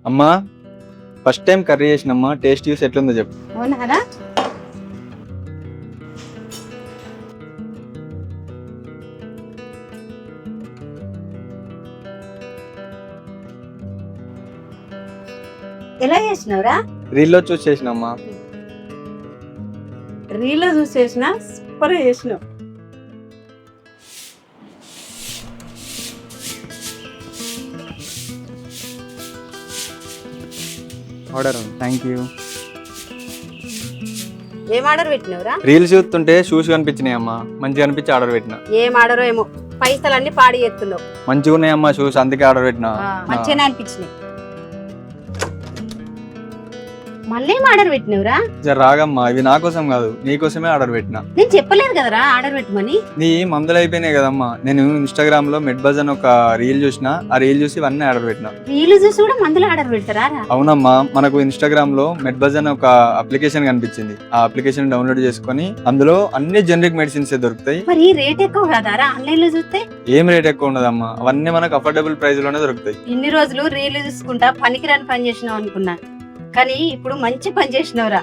అమ్మా first time curry చేసినమ్మా, taste చూసి ఎట్లుందో చెప్పు. అవునారా? ఎలా చేసినావురా? రీల్లో చూసి చేసినమ్మా. రీల్లో చూసి చేసిన సూపర్ చేసినావు. Order thank you. ఏం ఆర్డర్ పెట్టినావురా? రీల్స్ చూస్తుంటే షూస్ కనిపించినాయి అమ్మా, మంచిగా అనిపించి ఆర్డర్ పెట్టిన. ఏం ఆర్డర్ ఏమో, పైసలన్నీ పాడి చేస్తున్నావు. మంచిగా ఉన్నాయమ్మా షూస్, అందుకే ఆర్డర్ పెట్టిన. మంచిగానే అనిపించినాయి. మళ్ళీ ఏం ఆర్డర్ పెట్టినవురా? జర రాగమ్మా, ఇవి నా కోసం కాదు నీ కోసమే ఆర్డర్ పెట్టిన. నేను చెప్పలేదు కదరా ఆర్డర్ పెట్టమని. నీ మందులు అయిపోయినాయి కదమ్మా. నేను ఇన్స్టాగ్రామ్ లో మెడ్ బజ్ అని ఒక రీల్ చూసిన, ఆ రీల్ చూసి ఇవన్నీ ఆర్డర్ పెట్టిన. రీలు చూసి కూడా మందులు ఆర్డర్ పెడతారా? అవునమ్మా, మనకు ఇన్స్టాగ్రామ్ లో మెడ్ బజ్ అని ఒక అప్లికేషన్ కనిపించింది. ఆ అప్లికేషన్ డౌన్లోడ్ చేసుకుని అందులో అన్ని జనరిక్ మెడిసిన్స్ దొరుకుతాయి. మరి రేట్ ఎక్కువ కదారా ఆన్లైన్ లో చూస్తే? ఏం రేట్ ఎక్కువ ఉండదమ్మా, అవన్నీ మనకు అఫోర్డబుల్ ప్రైస్ లోనే దొరుకుతాయి. ఇన్ని రోజులు రీలు చూసుకుంటా పనికిరాని పని చేసినావు అనుకున్నా, కానీ ఇప్పుడు మంచి పని చేసినవురా.